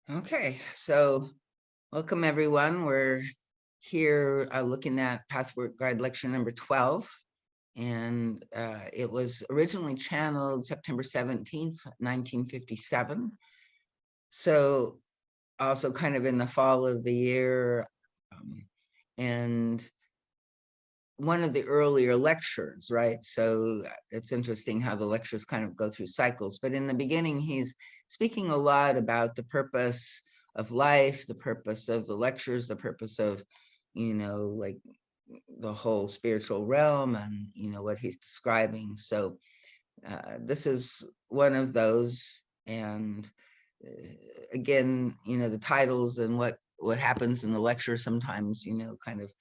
Okay, so welcome everyone. We're here looking at Pathwork Guide Lecture number 12, and it was originally channeled September 17th, 1957. So also kind of in the fall of the year, um, and one of the earlier lectures, right? So it's interesting how the lectures kind of go through cycles. But in the beginning, he's speaking a lot about the purpose of life, the purpose of the lectures, the purpose of, like the whole spiritual realm and, what he's describing. So this is one of those. And again, the titles and what happens in the lecture sometimes, kind of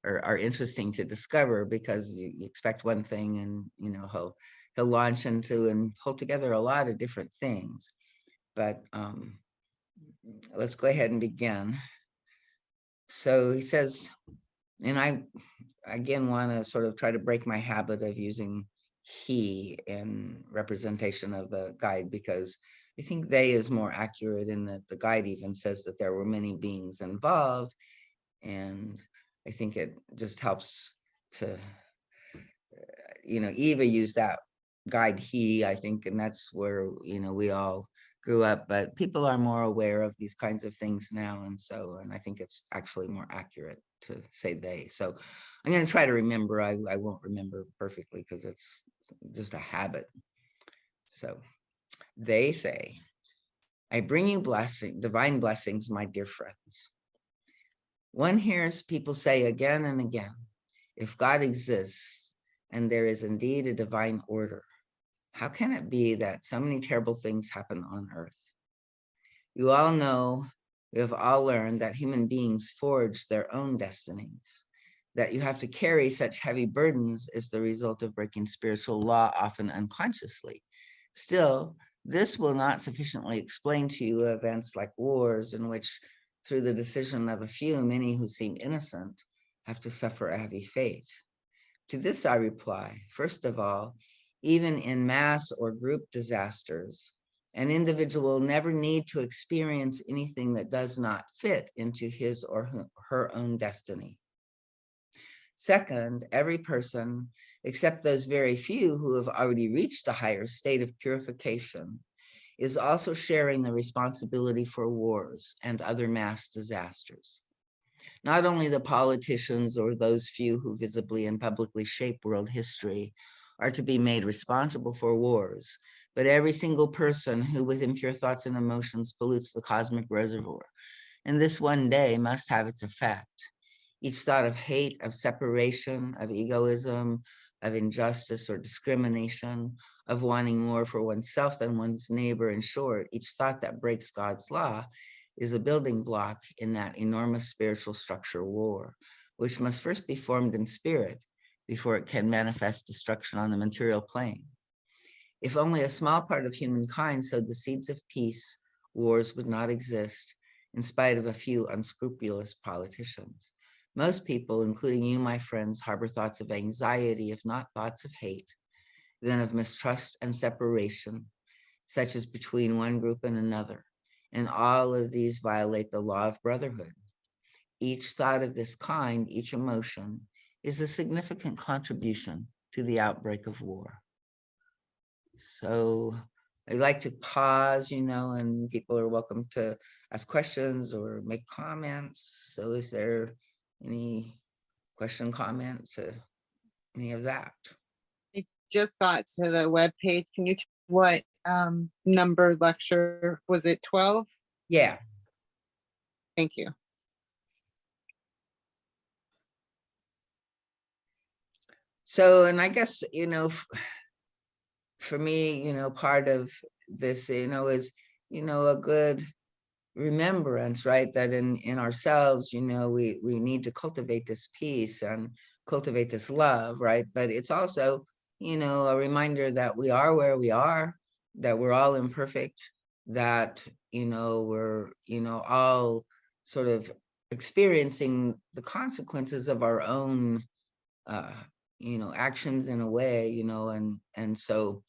are interesting to discover because you expect one thing and, he'll launch into and pull together a lot of different things. But let's go ahead and begin. So he says, and I again want to sort of try to break my habit of using he in representation of the guide because I think they is more accurate in that the guide even says that there were many beings involved. And I think it just helps to, Eva used that guide he, I think, and that's where, we all grew up, but people are more aware of these kinds of things now. And I think it's actually more accurate to say they. So I'm going to try to remember. I won't remember perfectly because it's just a habit. So they say, I bring you divine blessings, my dear friends. One hears people say again and again, if God exists and there is indeed a divine order, how can it be that so many terrible things happen on earth? You all know, we have all learned that human beings forge their own destinies. That you have to carry such heavy burdens is the result of breaking spiritual law, often unconsciously. Still, this will not sufficiently explain to you events like wars in which, through the decision of a few, many who seem innocent have to suffer a heavy fate. To this I reply, first of all, even in mass or group disasters, an individual never need to experience anything that does not fit into his or her own destiny. Second, every person, except those very few who have already reached a higher state of purification, is also sharing the responsibility for wars and other mass disasters. Not only the politicians or those few who visibly and publicly shape world history are to be made responsible for wars, but every single person who with impure thoughts and emotions pollutes the cosmic reservoir. And this one day must have its effect. Each thought of hate, of separation, of egoism, of injustice or discrimination, of wanting more for oneself than one's neighbor, in short, each thought that breaks God's law is a building block in that enormous spiritual structure war, which must first be formed in spirit before it can manifest destruction on the material plane. If only a small part of humankind sowed the seeds of peace, wars would not exist, in spite of a few unscrupulous politicians. Most people, including you, my friends, harbor thoughts of anxiety, if not thoughts of hate, then of mistrust and separation, such as between one group and another. And all of these violate the law of brotherhood. Each thought of this kind, each emotion, is a significant contribution to the outbreak of war. So I like to pause, and people are welcome to ask questions or make comments. So is there any question, comments, any of that? I just got to the web page. Can you tell what number lecture was it? 12? Yeah. Thank you. So, and I guess, for me, part of this, is, a good remembrance, right? That in ourselves, we need to cultivate this peace and cultivate this love, right? But it's also, a reminder that we are where we are, that we're all imperfect, that, we're, all sort of experiencing the consequences of our own, uh, actions in a way, and so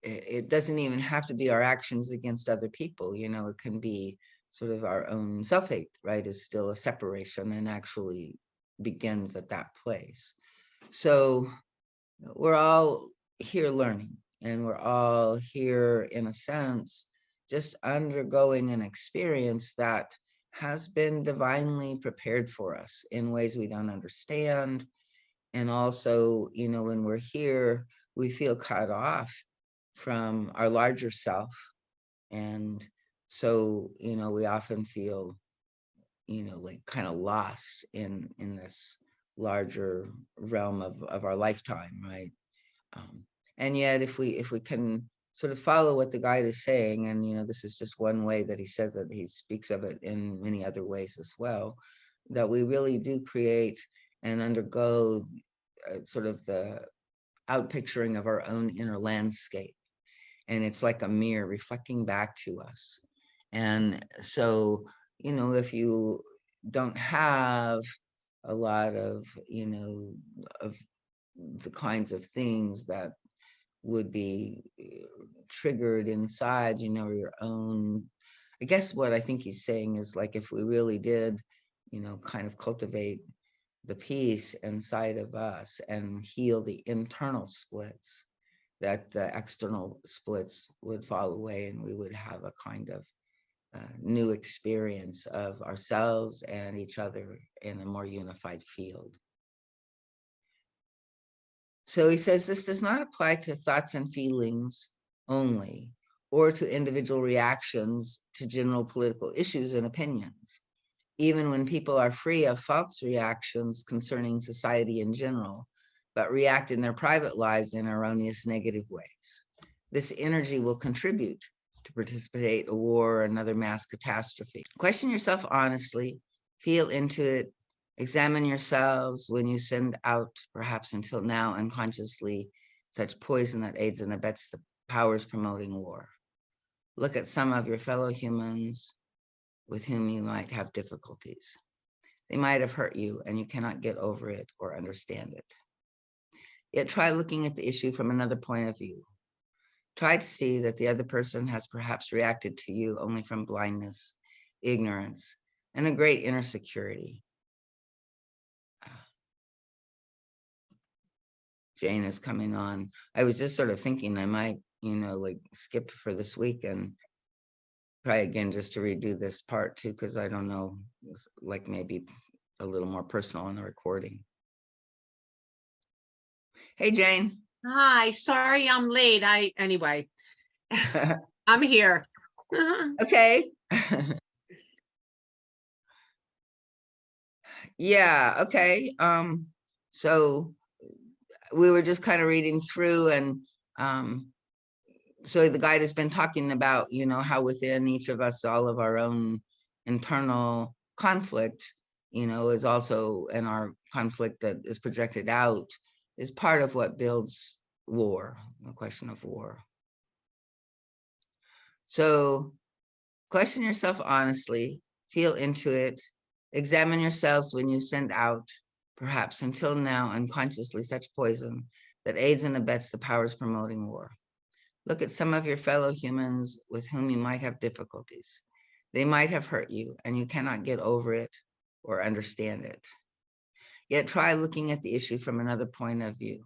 it doesn't even have to be our actions against other people. It can be sort of our own self-hate, right? Is still a separation and actually begins at that place. So we're all here learning, and we're all here, in a sense, just undergoing an experience that has been divinely prepared for us in ways we don't understand. And also, when we're here, we feel cut off from our larger self. And so, we often feel, like kind of lost in this larger realm of our lifetime, right? Um, and yet, if we can sort of follow what the guide is saying, and this is just one way that he says it, he speaks of it in many other ways as well, that we really do create and undergo sort of the outpicturing of our own inner landscape, and it's like a mirror reflecting back to us. And so, if you don't have a lot of the kinds of things that would be triggered inside, your own, I guess what I think he's saying is, like, if we really did, kind of cultivate the peace inside of us and heal the internal splits, that the external splits would fall away, and we would have a kind of new experience of ourselves and each other in a more unified field. So he says this does not apply to thoughts and feelings only, or to individual reactions to general political issues and opinions. Even when people are free of false reactions concerning society in general, but react in their private lives in erroneous negative ways, this energy will contribute to precipitate a war or another mass catastrophe. Question yourself honestly, feel into it, examine yourselves when you send out, perhaps until now unconsciously, such poison that aids and abets the powers promoting war. Look at some of your fellow humans with whom you might have difficulties. They might have hurt you, and you cannot get over it or understand it. Yet try looking at the issue from another point of view. Try to see that the other person has perhaps reacted to you only from blindness, ignorance, and a great inner security. Jane is coming on. I was just sort of thinking I might, like, skip for this week and try again just to redo this part too, because I don't know, like maybe a little more personal on the recording. Hey, Jane. Hi, sorry I'm late. Anyway, I'm here. Okay. Yeah, okay. So we were just kind of reading through, and so the guide has been talking about, how within each of us, all of our own internal conflict, is also, and our conflict that is projected out is part of what builds war, the question of war. So question yourself honestly, feel into it, examine yourselves when you send out, perhaps until now unconsciously, such poison that aids and abets the powers promoting war. Look at some of your fellow humans with whom you might have difficulties. They might have hurt you, and you cannot get over it or understand it. Yet try looking at the issue from another point of view.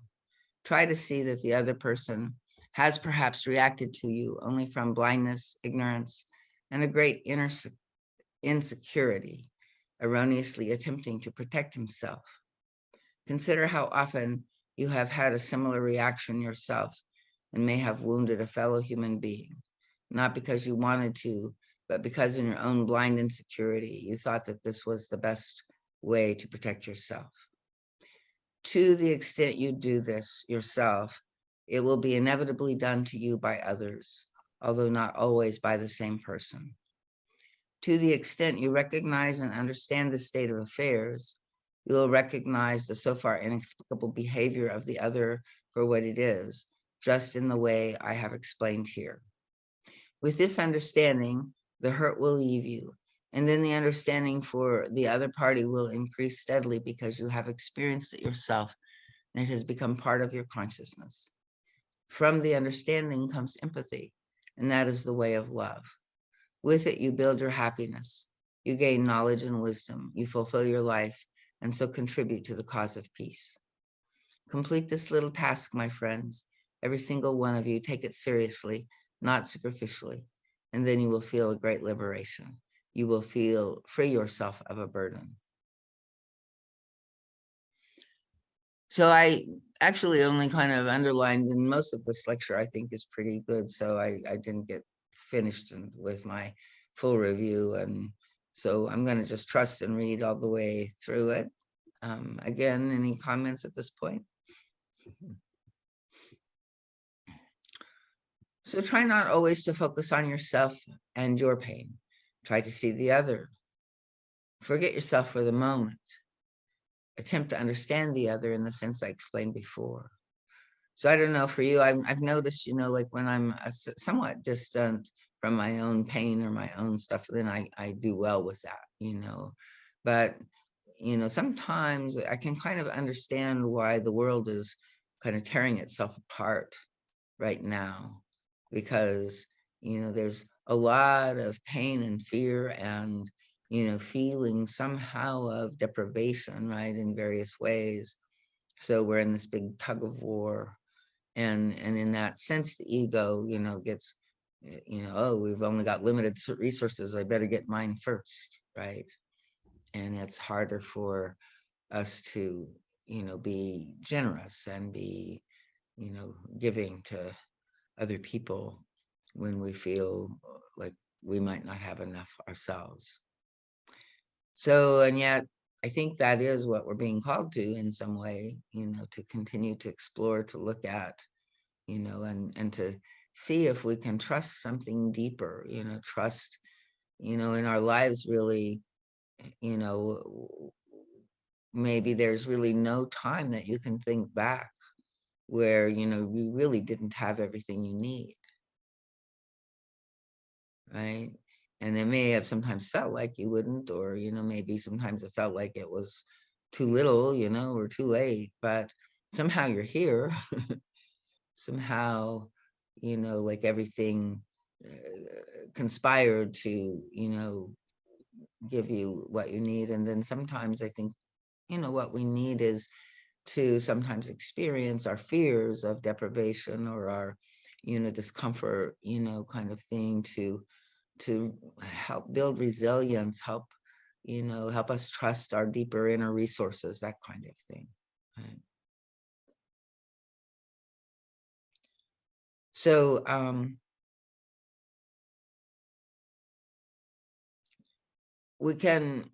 Try to see that the other person has perhaps reacted to you only from blindness, ignorance, and a great inner insecurity, erroneously attempting to protect himself. Consider how often you have had a similar reaction yourself and may have wounded a fellow human being, not because you wanted to, but because in your own blind insecurity, you thought that this was the best way to protect yourself. To the extent you do this yourself, it will be inevitably done to you by others, although not always by the same person. To the extent you recognize and understand the state of affairs, you will recognize the so far inexplicable behavior of the other for what it is, just in the way I have explained here. With this understanding, the hurt will leave you, and then the understanding for the other party will increase steadily because you have experienced it yourself and it has become part of your consciousness. From the understanding comes empathy, and that is the way of love. With it, you build your happiness. You gain knowledge and wisdom. You fulfill your life, and so contribute to the cause of peace. Complete this little task, my friends. Every single one of you, take it seriously, not superficially, and then you will feel a great liberation. You will feel free yourself of a burden. So I actually only kind of underlined, and most of this lecture I think is pretty good. So I didn't get finished with my full review. And so I'm going to just trust and read all the way through it. Again, any comments at this point? So try not always to focus on yourself and your pain. Try to see the other. Forget yourself for the moment. Attempt to understand the other in the sense I explained before. So I don't know for you, I've noticed, like when I'm somewhat distant from my own pain or my own stuff, then I do well with that. But, sometimes I can kind of understand why the world is kind of tearing itself apart right now, because, there's a lot of pain and fear and, feeling somehow of deprivation, right, in various ways. So we're in this big tug of war. And in that sense, the ego, gets, oh, we've only got limited resources. I better get mine first, right? And it's harder for us to, be generous and be, giving to other people when we feel like we might not have enough ourselves. So, and yet, I think that is what we're being called to in some way, to continue to explore, to look at, and to see if we can trust something deeper, trust, in our lives really, you know, maybe there's really no time that you can think back where, you really didn't have everything you need, right? And it may have sometimes felt like you wouldn't, or, maybe sometimes it felt like it was too little, or too late, but somehow you're here. Somehow, like everything conspired to, give you what you need. And then sometimes I think, what we need is to sometimes experience our fears of deprivation or our, discomfort, kind of thing to help build resilience, help, help us trust our deeper inner resources, that kind of thing. Right? So, we can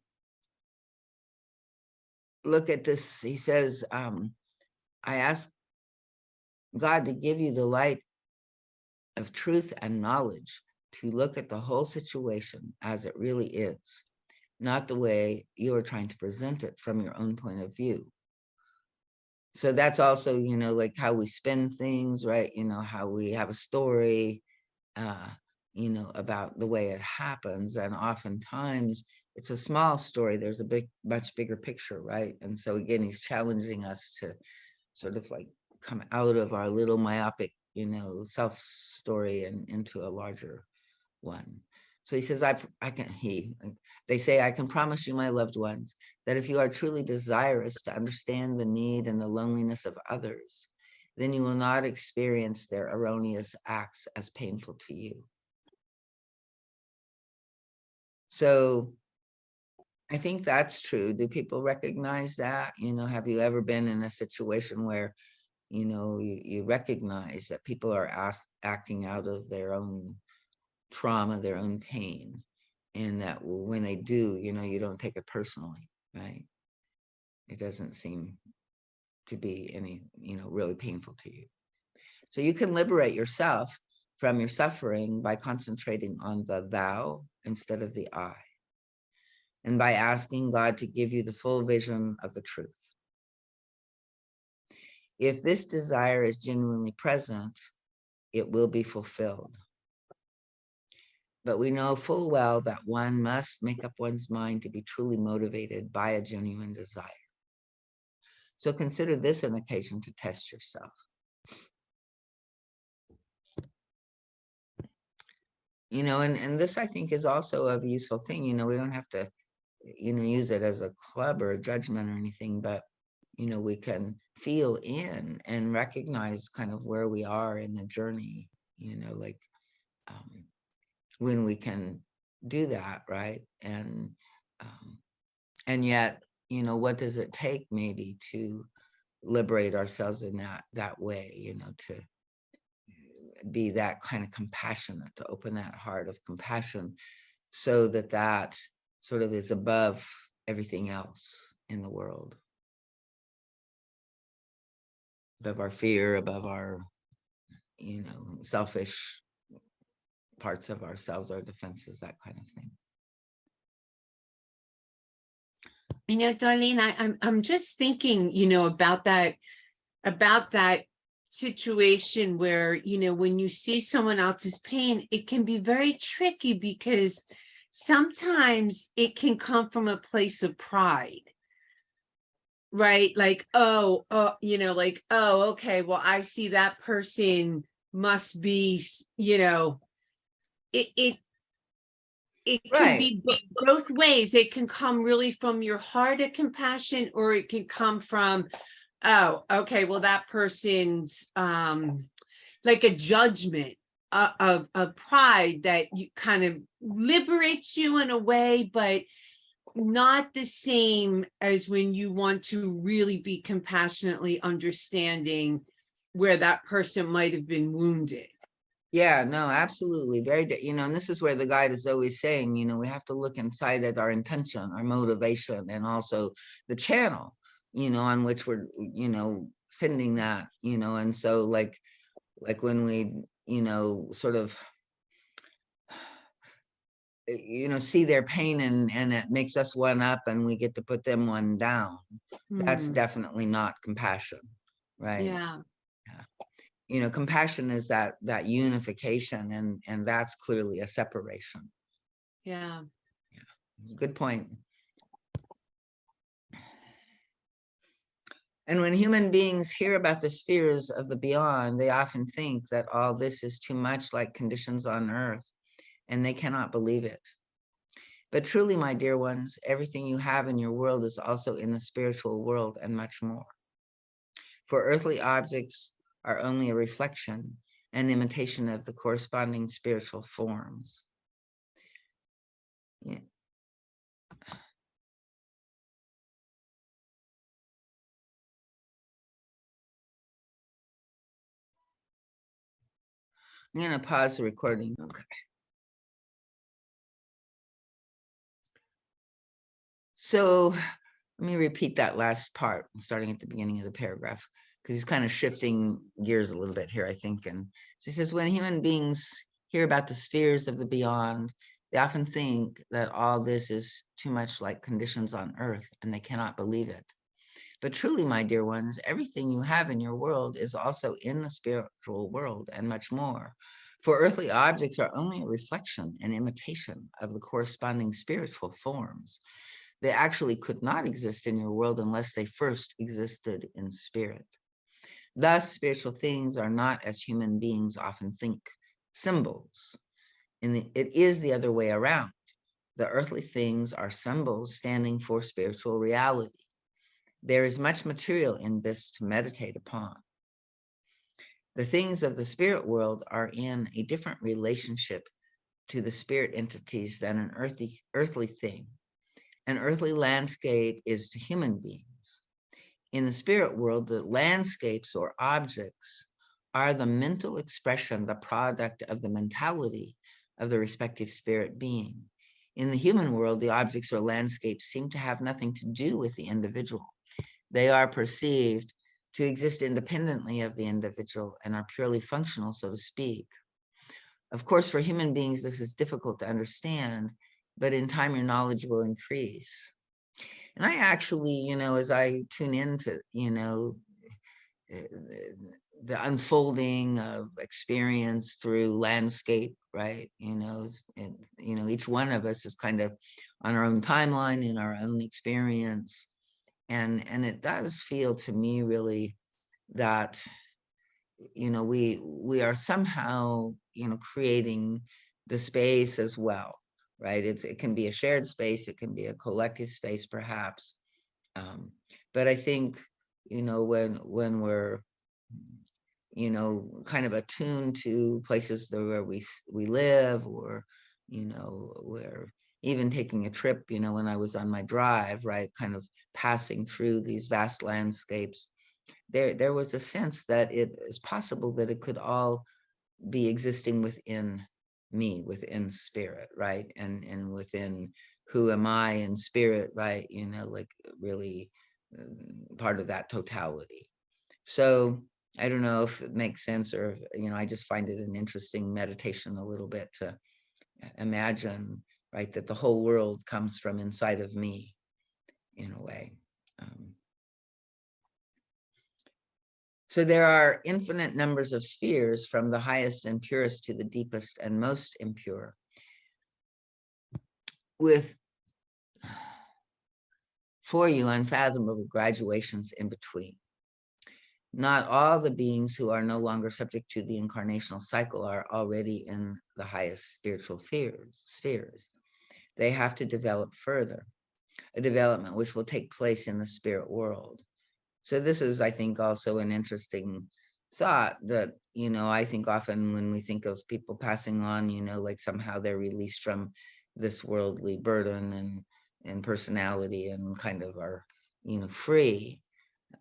look at this. He says, I ask God to give you the light of truth and knowledge to look at the whole situation as it really is, not the way you are trying to present it from your own point of view. So that's also, like how we spin things, right? How we have a story, uh, about the way it happens. And oftentimes it's a small story. There's a much bigger picture, right? And so again, he's challenging us to sort of like come out of our little myopic, self story and into a larger one. So he says, they say, I can promise you, my loved ones, that if you are truly desirous to understand the need and the loneliness of others, then you will not experience their erroneous acts as painful to you. So I think that's true. Do people recognize that? Have you ever been in a situation where, you recognize that people are acting out of their own trauma, their own pain, and that when they do, you don't take it personally, right? It doesn't seem to be any, really painful to you. So you can liberate yourself from your suffering by concentrating on the thou instead of the I, and by asking God to give you the full vision of the truth. If this desire is genuinely present, it will be fulfilled. But we know full well that one must make up one's mind to be truly motivated by a genuine desire. So consider this an occasion to test yourself. and this I think is also a useful thing. We don't have to, use it as a club or a judgment or anything, but we can feel in and recognize kind of where we are in the journey, like when we can do that, right? And yet, what does it take maybe to liberate ourselves in that way, to be that kind of compassionate, to open that heart of compassion so that sort of is above everything else in the world, above our fear, above our, selfish parts of ourselves, our defenses, that kind of thing. Darlene, I'm just thinking, about that situation where, when you see someone else's pain, it can be very tricky because sometimes it can come from a place of pride, right? Like, oh, like, oh, okay, well, I see that person must be, it can Right. be both ways. It can come really from your heart of compassion, or it can come from, oh, okay, well, that person's like a judgment of pride that you kind of liberates you in a way, but not the same as when you want to really be compassionately understanding where that person might have been wounded. Yeah, no, absolutely. And this is where the guide is always saying, we have to look inside at our intention, our motivation, and also the channel, on which we're, sending that, and so like when we, sort of, see their pain and it makes us one up and we get to put them one down. That's definitely not compassion, right? Yeah. Compassion is that unification, and that's clearly a separation. Yeah. Good point. And when human beings hear about the spheres of the beyond, they often think that all this is too much like conditions on earth, and they cannot believe it. But truly, my dear ones, everything you have in your world is also in the spiritual world and much more. For earthly objects are only a reflection and imitation of the corresponding spiritual forms. Yeah. I'm going to pause the recording. Okay. So let me repeat that last part, starting at the beginning of the paragraph, because he's kind of shifting gears a little bit here, I think. And so he says, when human beings hear about the spheres of the beyond, they often think that all this is too much like conditions on earth, and they cannot believe it. But truly, my dear ones, everything you have in your world is also in the spiritual world and much more. For earthly objects are only a reflection and imitation of the corresponding spiritual forms. They actually could not exist in your world unless they first existed in spirit. Thus, spiritual things are not, as human beings often think, symbols. It is the other way around. The earthly things are symbols standing for spiritual reality. There is much material in this to meditate upon. The things of the spirit world are in a different relationship to the spirit entities than an earthly thing. An earthly landscape is to human beings. In the spirit world, the landscapes or objects are the mental expression, the product of the mentality of the respective spirit being. In the human world, the objects or landscapes seem to have nothing to do with the individual. They are perceived to exist independently of the individual and are purely functional, so to speak. Of course, for human beings, this is difficult to understand, but in time, your knowledge will increase. And I actually, as I tune into, the unfolding of experience through landscape, right? Each one of us is kind of on our own timeline, in our own experience. And it does feel to me really that we are somehow creating the space as well, right? It can be a shared space, it can be a collective space perhaps. But I think, when we're, kind of attuned to places where we live, or, where even taking a trip, when I was on my drive, right, kind of passing through these vast landscapes, there was a sense that it is possible that it could all be existing within me, within spirit, right? And within who am I in spirit, right? Like really part of that totality. So I don't know if it makes sense, or, I just find it an interesting meditation a little bit to imagine, right, that the whole world comes from inside of me in a way. So there are infinite numbers of spheres, from the highest and purest to the deepest and most impure, with for you unfathomable graduations in between. Not all the beings who are no longer subject to the incarnational cycle are already in the highest spiritual spheres. They have to develop further, a development which will take place in the spirit world. So this is, I think, also an interesting thought that, I think often when we think of people passing on, like somehow they're released from this worldly burden and personality, and kind of are, free.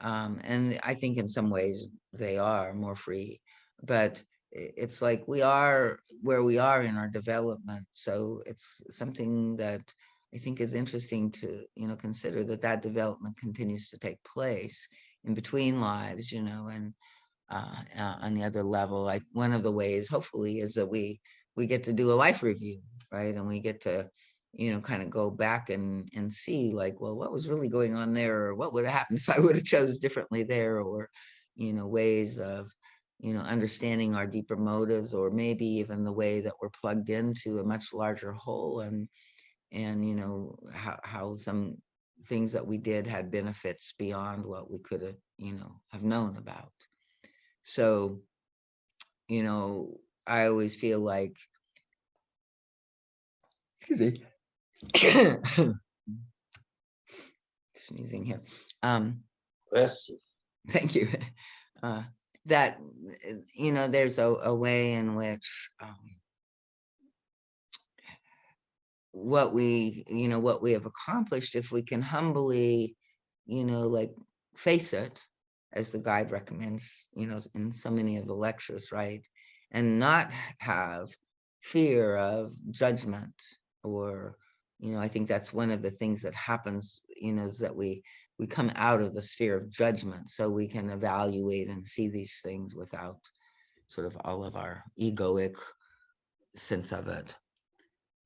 And I think in some ways they are more free, but it's like we are where we are in our development. So it's something that I think is interesting to, consider, that development continues to take place in between lives, and on the other level, like one of the ways, hopefully, is that we get to do a life review, right? And we get to, kind of go back and see, like, well, what was really going on there, or what would have happened if I would have chose differently there, or, ways of, understanding our deeper motives, or maybe even the way that we're plugged into a much larger whole, and how some things that we did had benefits beyond what we could have, have known about. So, I always feel like, excuse me, sneezing here. Yes. Thank you. That, there's a way in which what we have accomplished, if we can humbly, like face it, as the guide recommends, in so many of the lectures, right? And not have fear of judgment, or, I think that's one of the things that happens, is that we come out of the sphere of judgment, so we can evaluate and see these things without sort of all of our egoic sense of it.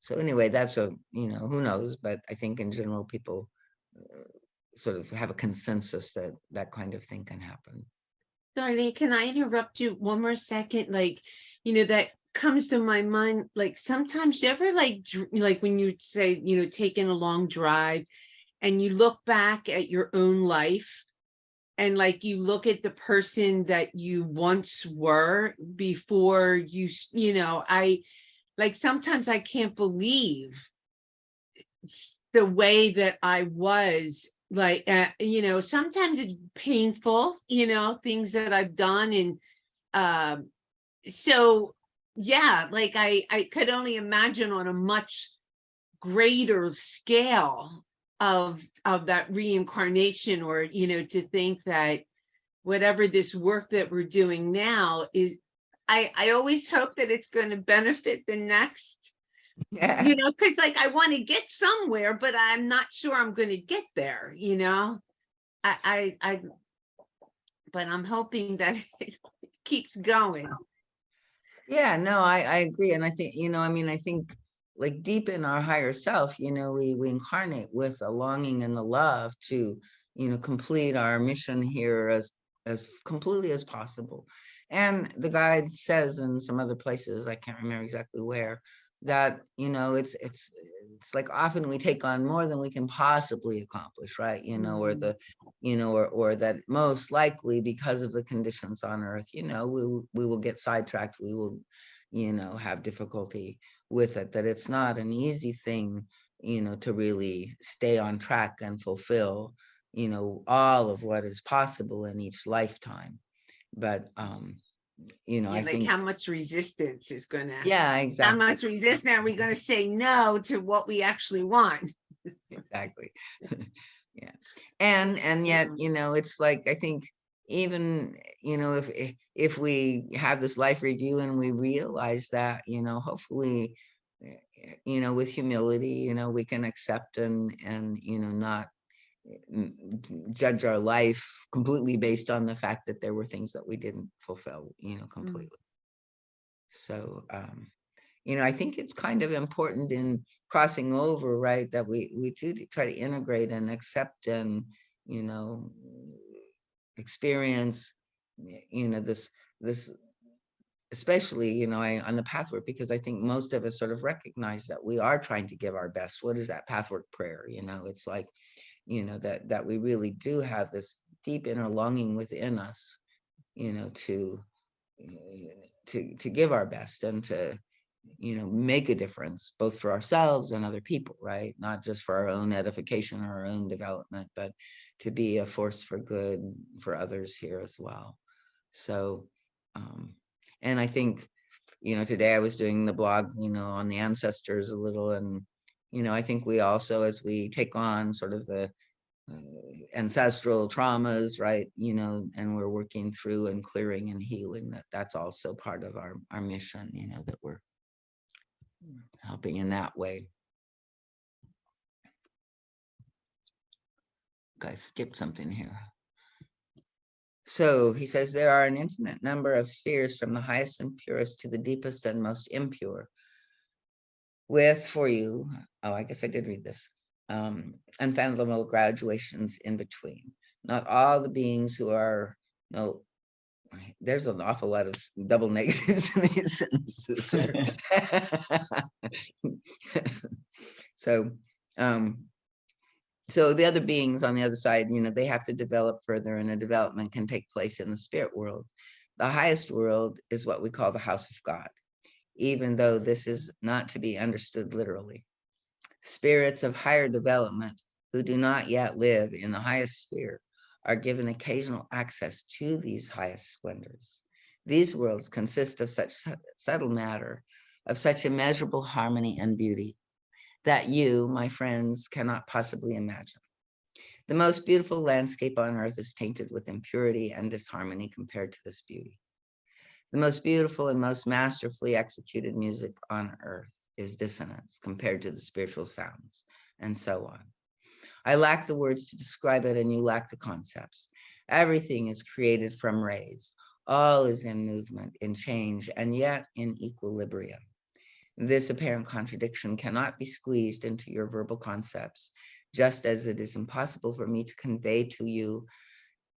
So anyway, that's who knows, but I think in general, people sort of have a consensus that that kind of thing can happen. Darlene, can I interrupt you one more second? Like, that comes to my mind, like sometimes you ever like when you say, taking a long drive and you look back at your own life, and like you look at the person that you once were before I like sometimes I can't believe the way that I was, like, sometimes it's painful, things that I've done. And so, yeah, like I could only imagine on a much greater scale of that reincarnation, or, to think that whatever this work that we're doing now is, I always hope that it's going to benefit the next, Yeah. because like I want to get somewhere, but I'm not sure I'm going to get there, I but I'm hoping that it keeps going. Yeah, no, I agree. And I think, I think like deep in our higher self, we incarnate with a longing and the love to, complete our mission here as completely as possible. And the guide says in some other places, I can't remember exactly where, that, it's like often we take on more than we can possibly accomplish, right? Or the, or that most likely, because of the conditions on earth, we will get sidetracked. We will, have difficulty with it, that it's not an easy thing, to really stay on track and fulfill, all of what is possible in each lifetime. But, Yeah, I like think, how much resistance is gonna, yeah, how exactly. much resistance are we gonna say no to what we actually want? Exactly. Yeah. And yet, it's like, I think even, if we have this life review and we realize that, hopefully, with humility, we can accept and not judge our life completely based on the fact that there were things that we didn't fulfill, completely. So, I think it's kind of important in crossing over, right, that we do try to integrate and accept and, you know, experience, this, especially, on the pathwork, because I think most of us sort of recognize that we are trying to give our best. What is that pathwork prayer? It's like, that we really do have this deep inner longing within us, to give our best and to make a difference both for ourselves and other people, right? Not just for our own edification or our own development, but to be a force for good for others here as well. So and I think today I was doing the blog on the ancestors a little, and I think we also, as we take on sort of the ancestral traumas, right, and we're working through and clearing and healing, that's also part of our mission, that we're helping in that way. I skipped something here. So he says there are an infinite number of spheres, from the highest and purest to the deepest and most impure, with, for you, oh, I guess I did read this, unfathomable graduations in between. Not all the beings who are, no, there's an awful lot of double negatives in these sentences. So, so the other beings on the other side, they have to develop further, and a development can take place in the spirit world. The highest world is what we call the house of God, even though this is not to be understood literally. Spirits of higher development who do not yet live in the highest sphere are given occasional access to these highest splendors. These worlds consist of such subtle matter, of such immeasurable harmony and beauty, that you, my friends, cannot possibly imagine. The most beautiful landscape on earth is tainted with impurity and disharmony compared to this beauty. The most beautiful and most masterfully executed music on earth is dissonance compared to the spiritual sounds, and so on. I lack the words to describe it, and you lack the concepts. Everything is created from rays. All is in movement, in change, and yet in equilibrium. This apparent contradiction cannot be squeezed into your verbal concepts, just as it is impossible for me to convey to you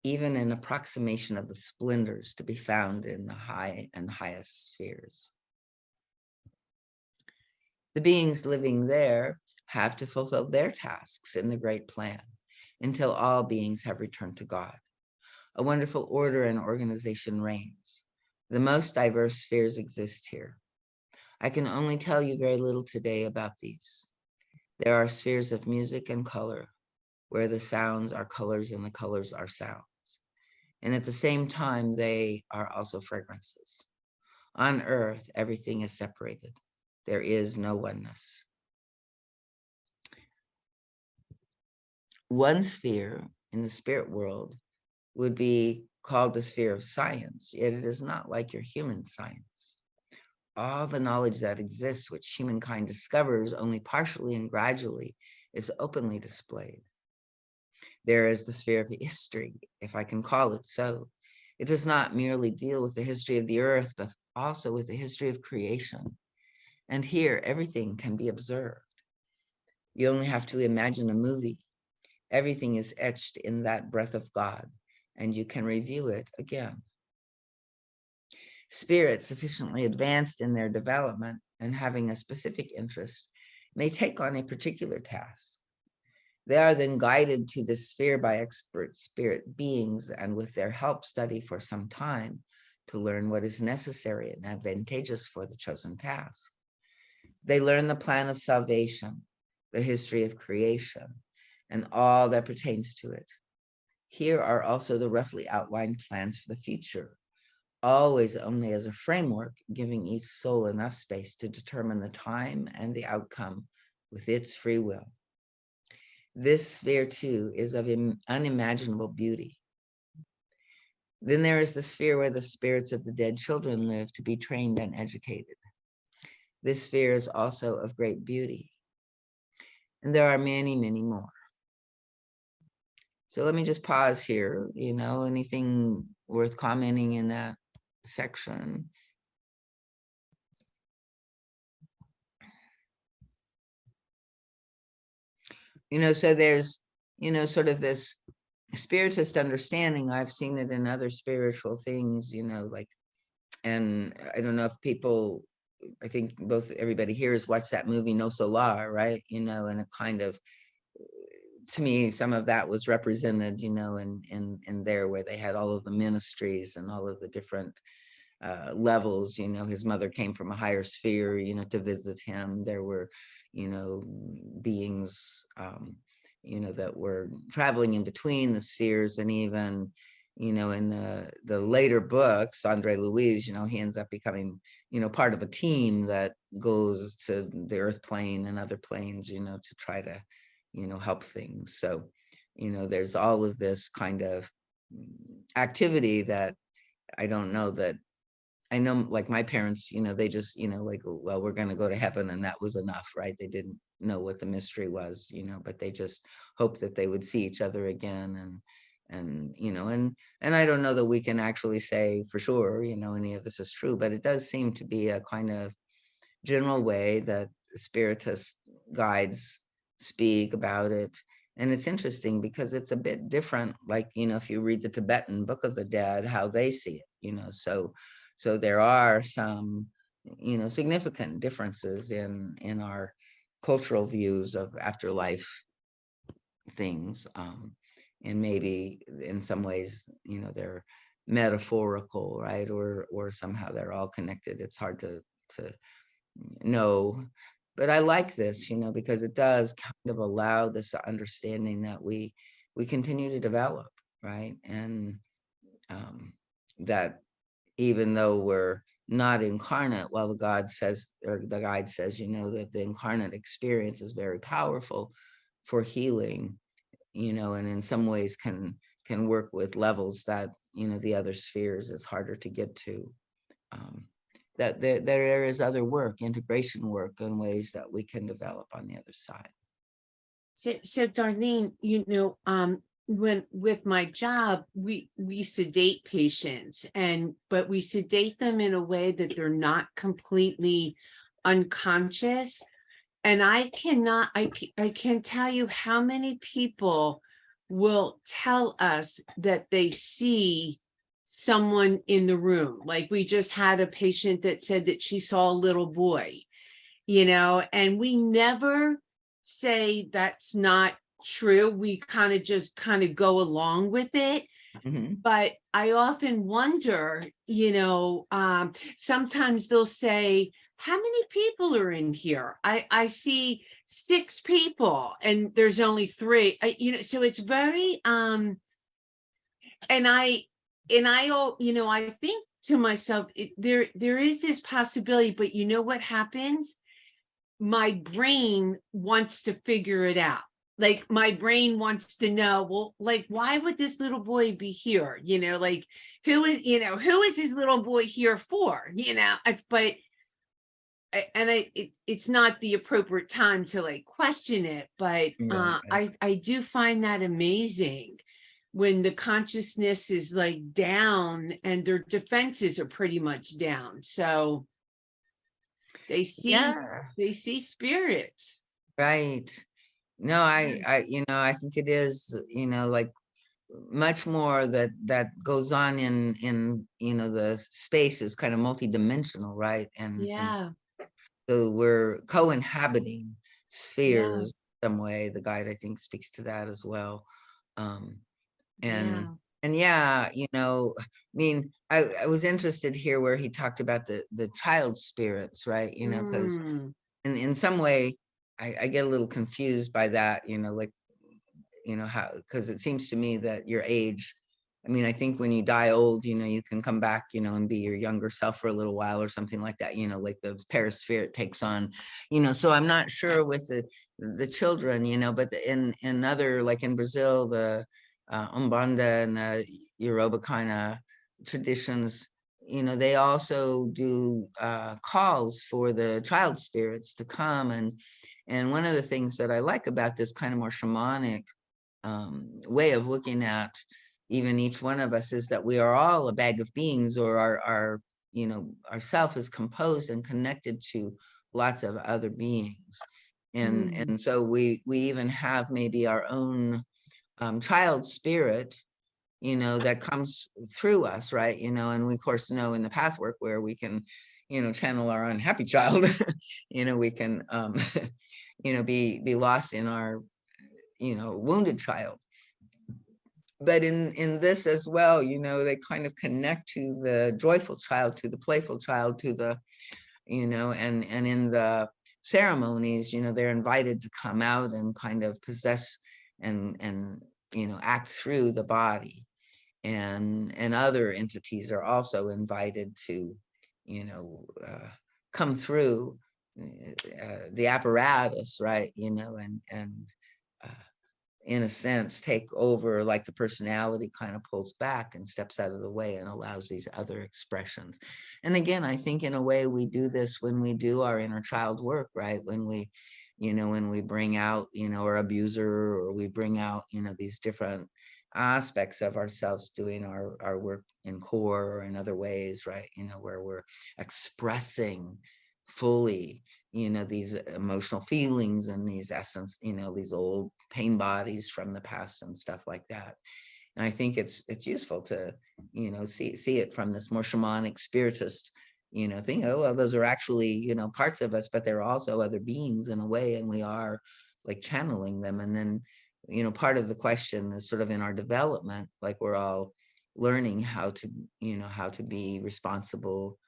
even an approximation of the splendors to be found in the high and highest spheres. The beings living there have to fulfill their tasks in the great plan until all beings have returned to God. A wonderful order and organization reigns. The most diverse spheres exist here. I can only tell you very little today about these. There are spheres of music and color, where the sounds are colors and the colors are sounds. And at the same time, they are also fragrances. On earth, everything is separated. There is no oneness. One sphere in the spirit world would be called the sphere of science, yet it is not like your human science. All the knowledge that exists, which humankind discovers only partially and gradually, is openly displayed. There is the sphere of history, if I can call it so. It does not merely deal with the history of the earth, but also with the history of creation. And here, everything can be observed. You only have to imagine a movie. Everything is etched in that breath of God, and you can review it again. Spirits sufficiently advanced in their development and having a specific interest may take on a particular task. They are then guided to this sphere by expert spirit beings, and with their help study for some time to learn what is necessary and advantageous for the chosen task. They learn the plan of salvation, the history of creation, and all that pertains to it. Here are also the roughly outlined plans for the future, always only as a framework, giving each soul enough space to determine the time and the outcome with its free will. This sphere, too, is of unimaginable beauty. Then there is the sphere where the spirits of the dead children live to be trained and educated. This sphere is also of great beauty. And there are many, many more. So let me just pause here, anything worth commenting in that section? So there's, sort of this spiritist understanding. I've seen it in other spiritual things, like, and I don't know if people, I think everybody here has watched that movie No Solar, right? And it kind of, to me, some of that was represented, in there, where they had all of the ministries and all of the different levels. His mother came from a higher sphere, to visit him. There were, beings, that were traveling in between the spheres, and even, in the later books, Andre Louise, he ends up becoming, part of a team that goes to the earth plane and other planes, to try to, help things. So, there's all of this kind of activity that I don't know that I know, like my parents, they just, like, well, we're going to go to heaven, and that was enough, right? They didn't know what the mystery was, but they just hoped that they would see each other again. And I don't know that we can actually say for sure, any of this is true, but it does seem to be a kind of general way that spiritist guides speak about it. And it's interesting because it's a bit different, like, if you read the Tibetan Book of the Dead, how they see it, so there are some, significant differences in our cultural views of afterlife things. And maybe in some ways, they're metaphorical, right? Or somehow they're all connected. It's hard to know. But I like this, because it does kind of allow this understanding that we continue to develop, right? And that even though we're not incarnate, while the guide says, that the incarnate experience is very powerful for healing, and in some ways can work with levels that, the other spheres it's harder to get to. That there is other work, integration work, and ways that we can develop on the other side. So Darlene, when with my job, we sedate patients, but we sedate them in a way that they're not completely unconscious. And I can tell you how many people will tell us that they see someone in the room. Like, we just had a patient that said that she saw a little boy, and we never say that's not true. We just go along with it. Mhm. But I often wonder, sometimes they'll say, how many people are in here? I see 6 people and there's only 3. So it's very and I I think to myself, there is this possibility, but you know what happens? My brain wants to figure it out. Like, my brain wants to know, well, like, why would this little boy be here? Like, who is this little boy here for? But it's not the appropriate time to, like, question it. But Right. I do find that amazing when the consciousness is, like, down and their defenses are pretty much down. So they Yeah, see spirits. right. No, I think it is, like, much more that goes on in the space is kind of multidimensional, right? And Yeah, so we're co-inhabiting yeah, spheres some way. The guide, I think, speaks to that as well. Um, yeah. and And yeah, I mean, I was interested here where he talked about the child spirits, right? Because Mm, in some way, I get a little confused by that, like, how, because it seems to me that your age, I mean, I think when you die old, you can come back, and be your younger self for a little while or something like that, like the perisphere takes on, so I'm not sure with the children, but in other, like in Brazil, the Umbanda and the Yoruba kind of traditions, they also do calls for the child spirits to come. And one of the things that I like about this kind of more shamanic way of looking at even each one of us is that we are all a bag of beings, or our our self is composed and connected to lots of other beings. And so we even have maybe our own child spirit, that comes through us, right? And we of course know in the pathwork where we can, channel our unhappy child. We can be lost in our wounded child. But in this as well, they kind of connect to the joyful child, to the playful child, to the, and in the ceremonies, they're invited to come out and kind of possess and act through the body. And other entities are also invited to, come through the apparatus, right? And uh, in a sense, take over, like the personality kind of pulls back and steps out of the way and allows these other expressions. And again, I think in a way we do this when we do our inner child work, right? When we bring out, our abuser, or we bring out, these different aspects of ourselves doing our work in core or in other ways, right? Where we're expressing fully these emotional feelings and these essence, these old pain bodies from the past and stuff like that. And I think it's useful to see it from this more shamanic spiritist thing. Oh, well, those are actually parts of us, but they're also other beings in a way, and we are like channeling them. And then part of the question is sort of in our development, like we're all learning how to be responsible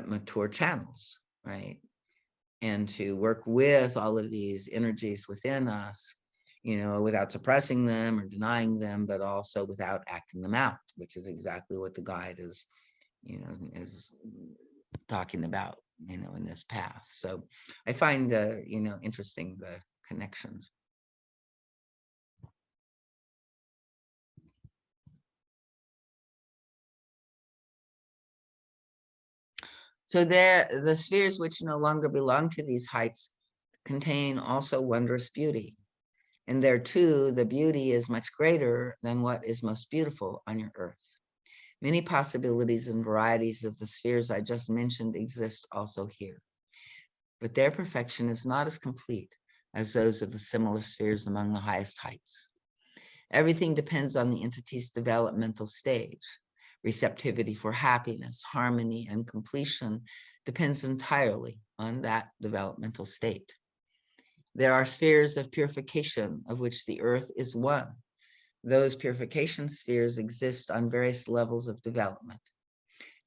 mature channels, right? And to work with all of these energies within us, without suppressing them or denying them, but also without acting them out, which is exactly what the guide is talking about, in this path. So I find, interesting the connections. So the spheres which no longer belong to these heights contain also wondrous beauty. And there too, the beauty is much greater than what is most beautiful on your earth. Many possibilities and varieties of the spheres I just mentioned exist also here. But their perfection is not as complete as those of the similar spheres among the highest heights. Everything depends on the entity's developmental stage. Receptivity for happiness, harmony, and completion depends entirely on that developmental state. There are spheres of purification, of which the earth is one. Those purification spheres exist on various levels of development.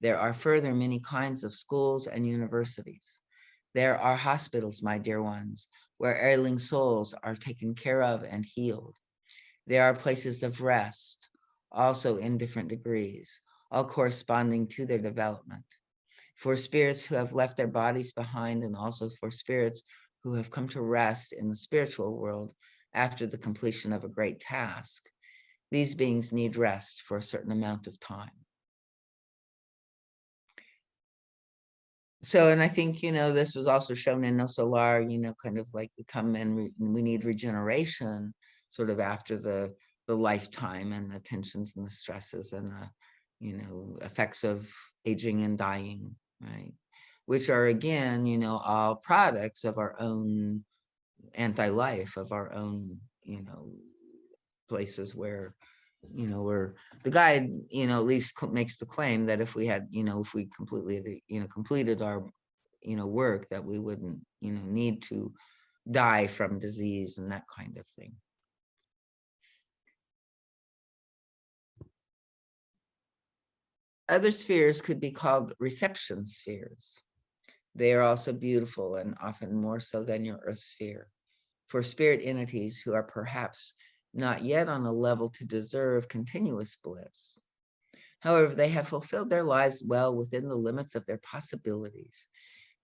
There are further many kinds of schools and universities. There are hospitals, my dear ones, where ailing souls are taken care of and healed. There are places of rest, also in different degrees, all corresponding to their development. For spirits who have left their bodies behind, and also for spirits who have come to rest in the spiritual world after the completion of a great task. These beings need rest for a certain amount of time. So, and I think, this was also shown in No Solar, kind of like we come and we need regeneration sort of after the lifetime and the tensions and the stresses and the, effects of aging and dying, right? Which are, again, all products of our own anti-life, of our own, places where, where the guide, at least makes the claim that if we had, if we completely, completed our, work, that we wouldn't, need to die from disease and that kind of thing. Other spheres could be called reception spheres. They are also beautiful and often more so than your earth sphere. For spirit entities who are perhaps not yet on a level to deserve continuous bliss. However, they have fulfilled their lives well within the limits of their possibilities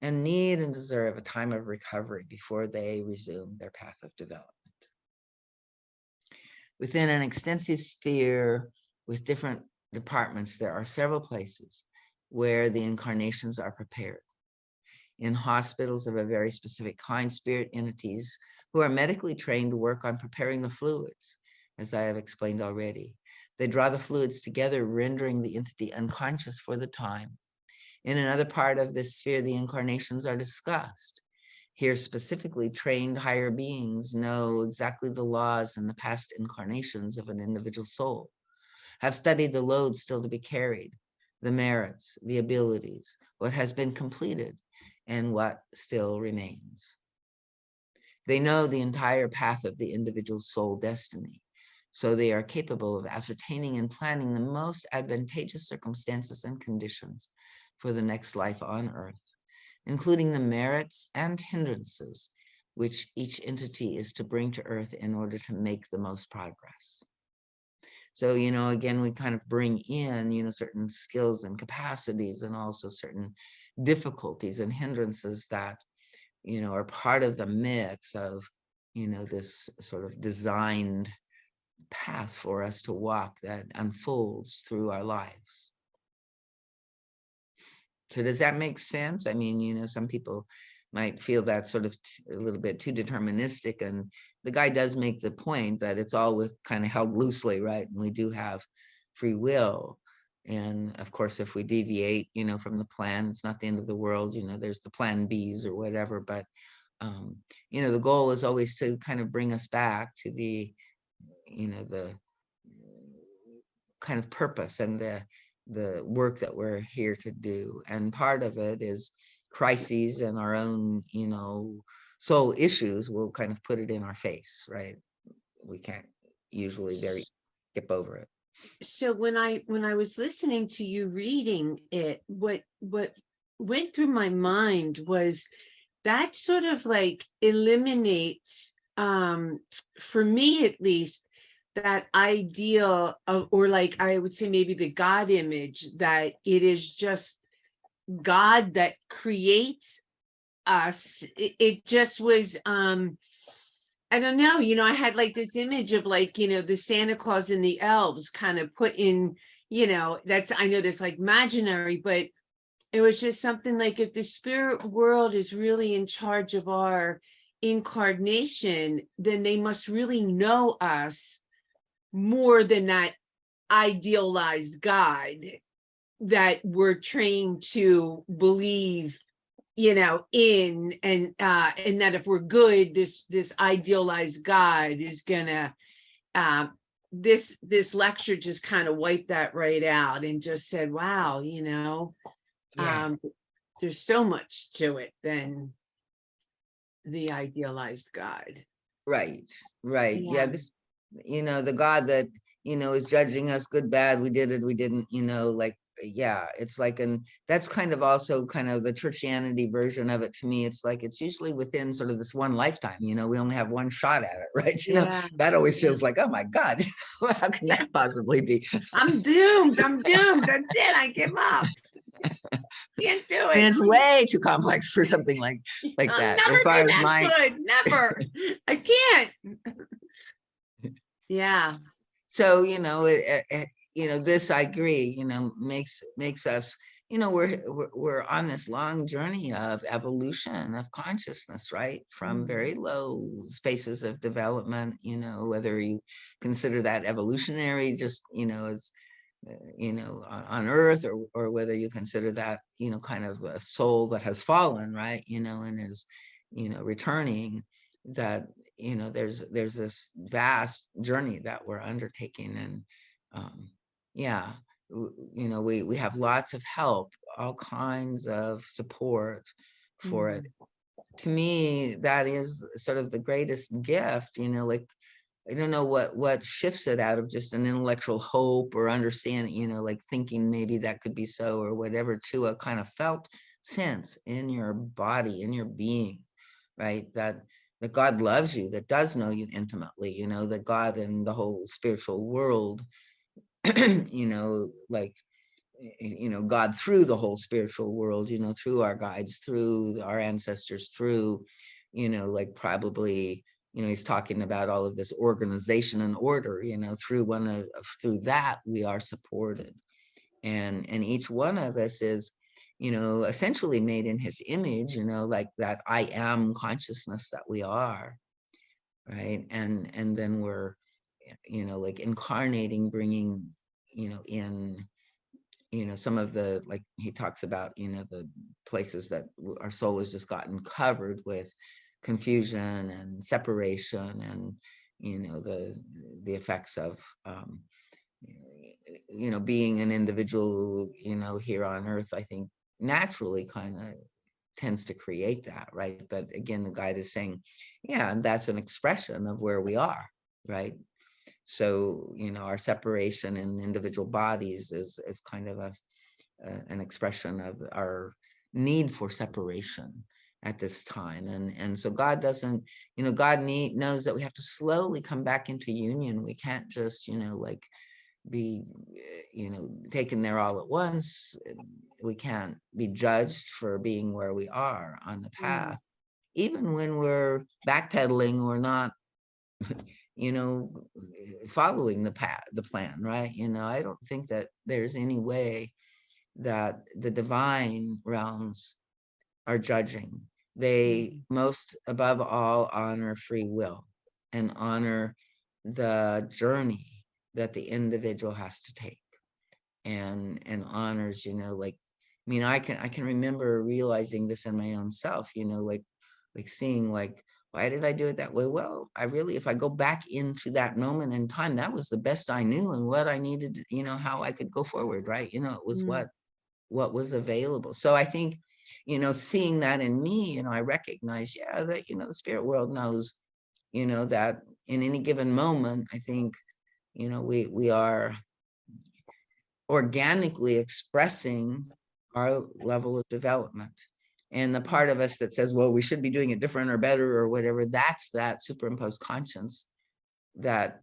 and need and deserve a time of recovery before they resume their path of development. Within an extensive sphere with different departments, there are several places where the incarnations are prepared. In hospitals of a very specific kind, spirit entities who are medically trained to work on preparing the fluids, as I have explained already. They draw the fluids together, rendering the entity unconscious for the time. In another part of this sphere, the incarnations are discussed. Here, specifically trained higher beings know exactly the laws and the past incarnations of an individual soul, have studied the load still to be carried, the merits, the abilities, what has been completed, and what still remains. They know the entire path of the individual's soul destiny, so they are capable of ascertaining and planning the most advantageous circumstances and conditions for the next life on earth, including the merits and hindrances which each entity is to bring to earth in order to make the most progress. So, again, we kind of bring in, certain skills and capacities and also certain difficulties and hindrances that, are part of the mix of, this sort of designed path for us to walk that unfolds through our lives. So does that make sense? I mean, some people might feel that sort of a little bit too deterministic, and the guy does make the point that it's all with kind of held loosely, right? And we do have free will. And of course, if we deviate, from the plan, it's not the end of the world. There's the plan Bs or whatever, but the goal is always to kind of bring us back to the kind of purpose and the work that we're here to do. And part of it is crises and our own, soul issues will kind of put it in our face, right? We can't usually skip over it. So when I was listening to you reading it, what went through my mind was that sort of like eliminates, for me at least, that ideal of, or like I would say maybe the God image, that it is just God that creates us. It just was, I don't know, I had like this image of like, the Santa Claus and the elves kind of put in, that's, I know that's like imaginary, but it was just something like, if the spirit world is really in charge of our incarnation, then they must really know us more than that idealized God that we're trained to believe, in, and that if we're good, this idealized God is gonna, this lecture just kind of wiped that right out and just said, wow, Yeah. there's so much to it than the idealized God. Right. Yeah, Yeah. this, the God that, is judging us good, bad, we did it, we didn't, like, yeah, it's like, and that's kind of also kind of the churchianity version of it to me. It's like, it's usually within sort of this one lifetime, we only have one shot at it, right? Yeah. That always Yeah. feels like, oh my God, how can that possibly be? I'm doomed. That's it. I give up. Can't do I mean, it. it's way too complex for something like I'll that. never As far be as that good. Never. I can't. Yeah. So, this, I agree, makes us, we're on this long journey of evolution of consciousness, right? From very low spaces of development, whether you consider that evolutionary, just, as, on earth, or whether you consider that, kind of a soul that has fallen, right? And is, returning, that, there's this vast journey that we're undertaking. And yeah, we have lots of help, all kinds of support for it. To me, that is sort of the greatest gift, like I don't know what shifts it out of just an intellectual hope or understanding, like thinking maybe that could be so or whatever, to a kind of felt sense in your body, in your being, right? That God loves you, that does know you intimately, that God and the whole spiritual world, like, God through the whole spiritual world, through our guides, through our ancestors, through, like probably, he's talking about all of this organization and order, through through that we are supported. And each one of us is, essentially made in his image, like that I am consciousness that we are, right? And then we're, like incarnating, bringing, in, some of the, like he talks about, the places that our soul has just gotten covered with confusion and separation and, the effects of, being an individual, here on earth, I think naturally kind of tends to create that, right? But again, the guide is saying, yeah, and that's an expression of where we are, right? So, our separation in individual bodies is kind of an expression of our need for separation at this time. And so God doesn't, God knows that we have to slowly come back into union. We can't just, like be, taken there all at once. We can't be judged for being where we are on the path. Even when we're backpedaling or not, following the plan, right? I don't think that there's any way that the divine realms are judging. They most above all honor free will and honor the journey that the individual has to take, and honors, like, I can remember realizing this in my own self, like seeing, like, why did I do it that way? Well, if I go back into that moment in time, that was the best I knew and what I needed, how I could go forward, right? It was what was available. So I think, seeing that in me, I recognize, yeah, that, the spirit world knows, that in any given moment, I think, we are organically expressing our level of development. And the part of us that says, well, we should be doing it different or better or whatever, that's that superimposed conscience that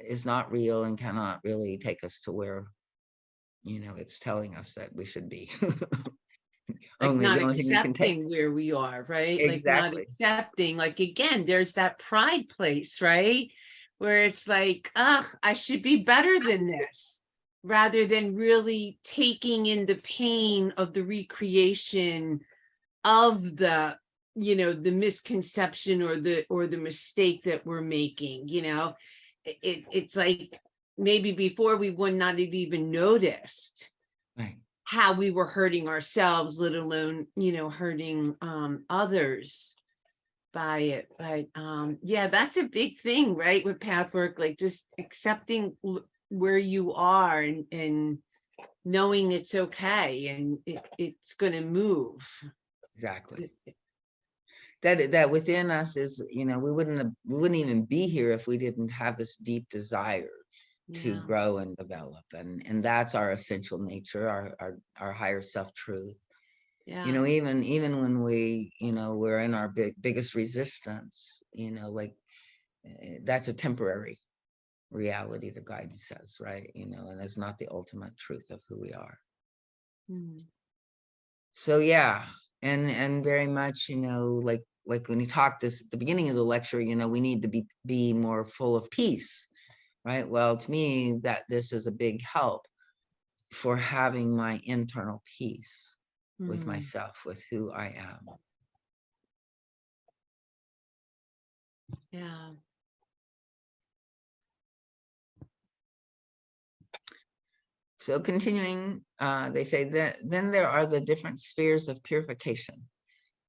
is not real and cannot really take us to where, it's telling us that we should be. Like Only not the only thing we can take. accepting where we are, right? Like not Exactly. accepting, like again, there's that pride place, right? Where it's like, I should be better than this, rather than really taking in the pain of the recreation of the, the misconception or the mistake that we're making, it's like maybe before we would not have even noticed Right. how we were hurting ourselves, let alone, hurting others by it. But yeah, that's a big thing, right? With pathwork, like just accepting where you are and knowing it's okay and it's going to move. Exactly. That within us is, we wouldn't even be here if we didn't have this deep desire to Yeah. grow and develop, and that's our essential nature, our higher self truth. Yeah. Even when we're in our biggest resistance, like, that's a temporary reality, the guidance says, right? And it's not the ultimate truth of who we are. So yeah, and very much, like when you talked this at the beginning of the lecture, we need to be more full of peace, right? Well, to me, that this is a big help for having my internal peace with myself, with who I am. Yeah. So continuing, they say that then there are the different spheres of purification,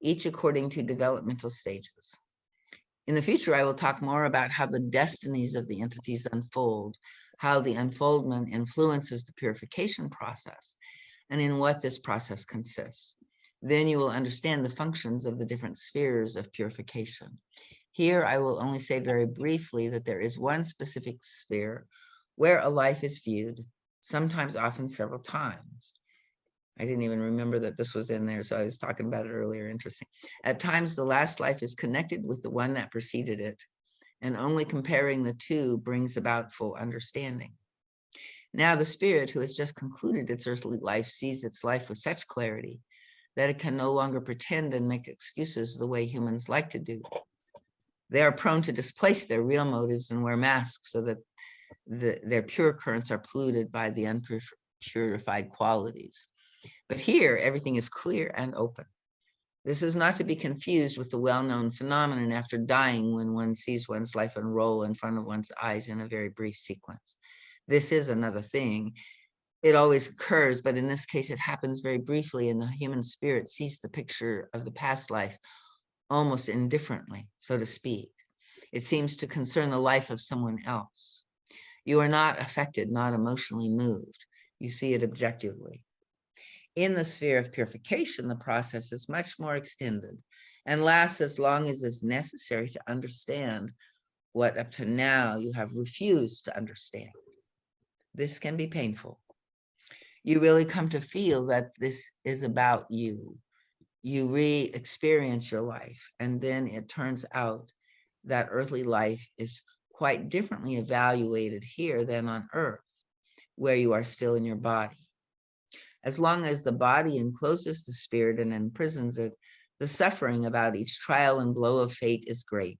each according to developmental stages. In the future, I will talk more about how the destinies of the entities unfold, how the unfoldment influences the purification process, and in what this process consists. Then you will understand the functions of the different spheres of purification. Here, I will only say very briefly that there is one specific sphere where a life is viewed, sometimes, often, several times. I didn't even remember that this was in there, so I was talking about it earlier. Interesting. At times, the last life is connected with the one that preceded it, and only comparing the two brings about full understanding. Now, the spirit who has just concluded its earthly life sees its life with such clarity that it can no longer pretend and make excuses the way humans like to do. They are prone to displace their real motives and wear masks so that their pure currents are polluted by the unpurified qualities. But here, everything is clear and open. This is not to be confused with the well-known phenomenon after dying when one sees one's life unroll in front of one's eyes in a very brief sequence. This is another thing. It always occurs, but in this case, it happens very briefly, and the human spirit sees the picture of the past life almost indifferently, so to speak. It seems to concern the life of someone else. You are not affected, not emotionally moved. You see it objectively. In the sphere of purification, the process is much more extended and lasts as long as is necessary to understand what up to now you have refused to understand. This can be painful. You really come to feel that this is about you. You re-experience your life, and then it turns out that earthly life is quite differently evaluated here than on earth, where you are still in your body. As long as the body encloses the spirit and imprisons it, the suffering about each trial and blow of fate is great.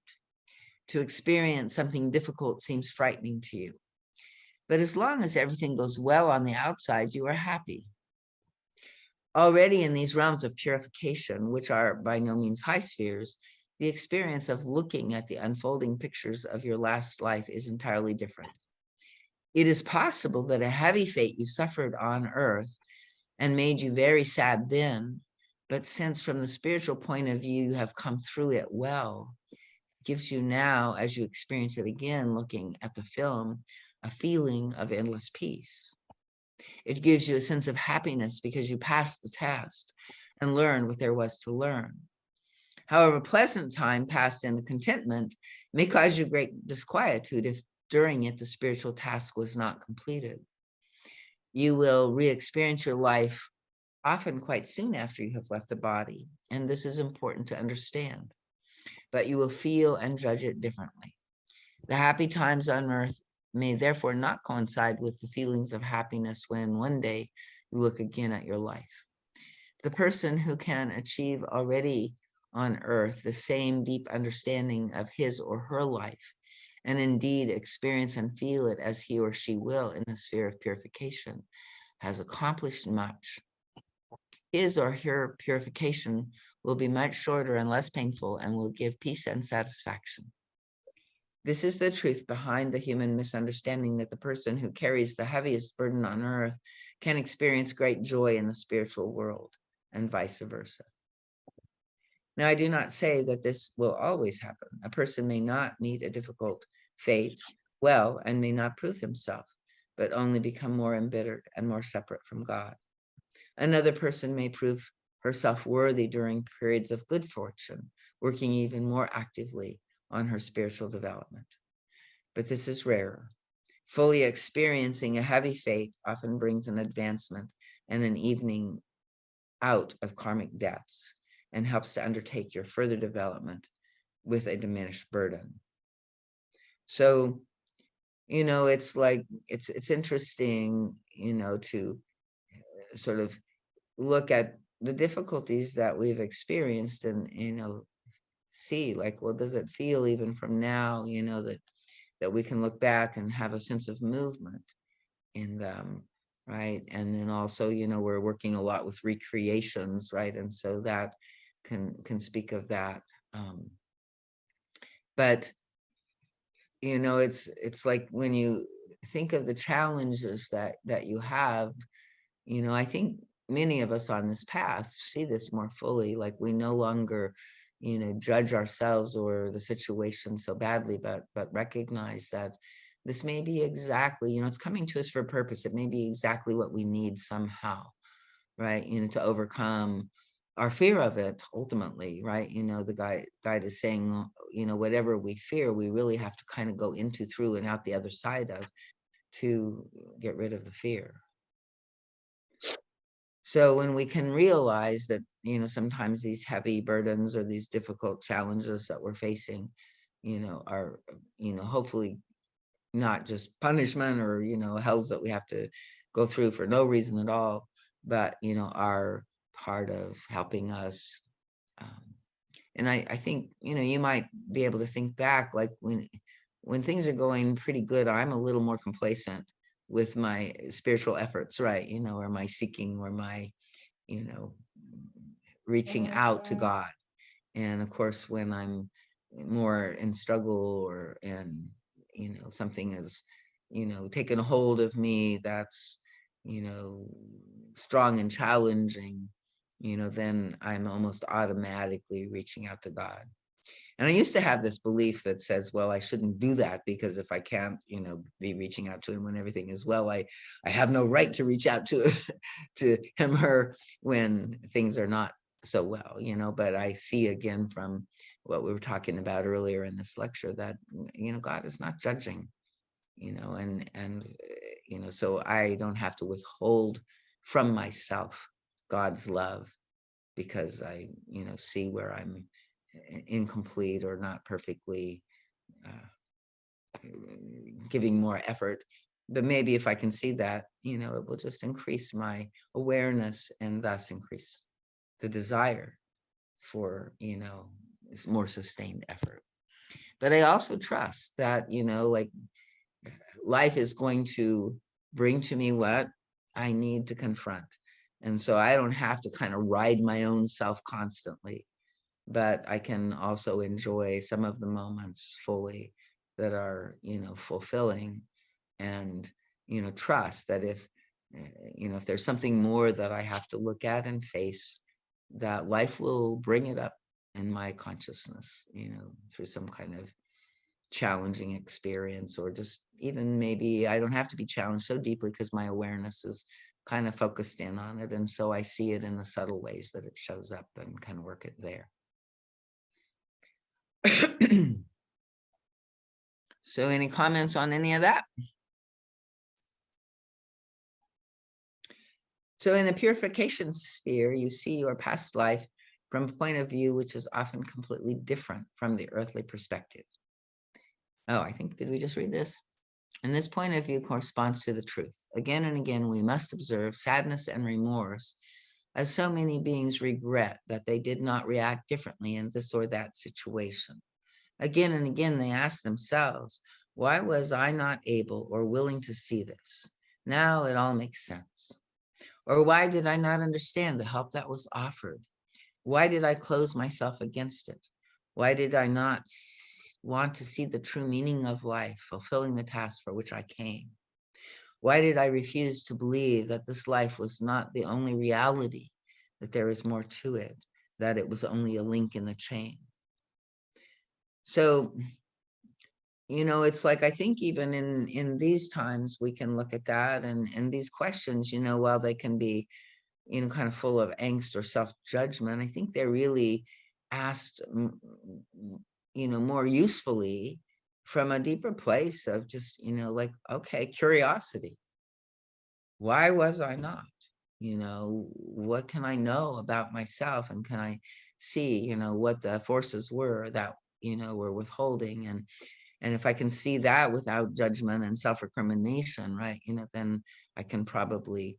To experience something difficult seems frightening to you. But as long as everything goes well on the outside, you are happy. Already in these realms of purification, which are by no means high spheres, the experience of looking at the unfolding pictures of your last life is entirely different. It is possible that a heavy fate you suffered on earth and made you very sad then, but since from the spiritual point of view you have come through it well, gives you now, as you experience it again, looking at the film, a feeling of endless peace. It gives you a sense of happiness because you passed the test and learned what there was to learn. However, pleasant time passed in the contentment may cause you great disquietude if during it the spiritual task was not completed. You will re-experience your life often quite soon after you have left the body, and this is important to understand, but you will feel and judge it differently. The happy times on earth may therefore not coincide with the feelings of happiness when one day you look again at your life. The person who can achieve already on earth the same deep understanding of his or her life, and indeed experience and feel it as he or she will in the sphere of purification, has accomplished much. His or her purification will be much shorter and less painful and will give peace and satisfaction. This is the truth behind the human misunderstanding that the person who carries the heaviest burden on earth can experience great joy in the spiritual world, and vice versa. Now, I do not say that this will always happen. A person may not meet a difficult fate well and may not prove himself, but only become more embittered and more separate from God. Another person may prove herself worthy during periods of good fortune, working even more actively on her spiritual development. But this is rarer. Fully experiencing a heavy fate often brings an advancement and an evening out of karmic debts and helps to undertake your further development with a diminished burden. So, it's like, it's interesting, to sort of look at the difficulties that we've experienced and, see like, well, does it feel even from now, that we can look back and have a sense of movement in them, right? And then also, we're working a lot with recreations, right? And so that can speak of that. But it's like when you think of the challenges that you have, I think many of us on this path see this more fully, like we no longer judge ourselves or the situation so badly, but recognize that this may be exactly, it's coming to us for a purpose. It may be exactly what we need somehow, right? To overcome our fear of it ultimately, right? The guide is saying, whatever we fear, we really have to kind of go into, through, and out the other side of, to get rid of the fear. So when we can realize that, sometimes these heavy burdens or these difficult challenges that we're facing, are, hopefully not just punishment or, hells that we have to go through for no reason at all, but, are part of helping us. And I think, you might be able to think back, like when things are going pretty good, I'm a little more complacent with my spiritual efforts, right? Or my seeking, or my, reaching out to God. And of course, when I'm more in struggle, or, and, something is, taken a hold of me that's, strong and challenging, then I'm almost automatically reaching out to God. And I used to have this belief that says, well, I shouldn't do that, because if I can't, be reaching out to him when everything is well, I have no right to reach out to to him, her, when things are not so well, but I see again from what we were talking about earlier in this lecture that, God is not judging, and so I don't have to withhold from myself God's love, because I, see where I'm incomplete or not perfectly giving more effort. But maybe if I can see that, it will just increase my awareness, and thus increase the desire for, more sustained effort. But I also trust that, like, life is going to bring to me what I need to confront. And so I don't have to kind of ride my own self constantly, but I can also enjoy some of the moments fully that are, fulfilling, and, trust that if, if there's something more that I have to look at and face, that life will bring it up in my consciousness, through some kind of challenging experience, or just even maybe I don't have to be challenged so deeply, because my awareness is kind of focused in on it. And so I see it in the subtle ways that it shows up, and kind of work it there. So any comments on any of that? So in the purification sphere, you see your past life from a point of view which is often completely different from the earthly perspective. Oh, I think, did we just read this? And this point of view corresponds to the truth. Again and again, we must observe sadness and remorse, as so many beings regret that they did not react differently in this or that situation. Again and again, they ask themselves, why was I not able or willing to see this? Now it all makes sense. Or why did I not understand the help that was offered? Why did I close myself against it? Why did I not want to see the true meaning of life, fulfilling the task for which I came? Why did I refuse to believe that this life was not the only reality, that there is more to it, that it was only a link in the chain? So, it's like, I think even in these times, we can look at that, and these questions, while they can be, kind of full of angst or self-judgment, I think they're really asked, more usefully from a deeper place of just, like, okay, curiosity. Why was I not? What can I know about myself? And can I see, what the forces were that, were withholding? And if I can see that without judgment and self-recrimination, right, then I can probably,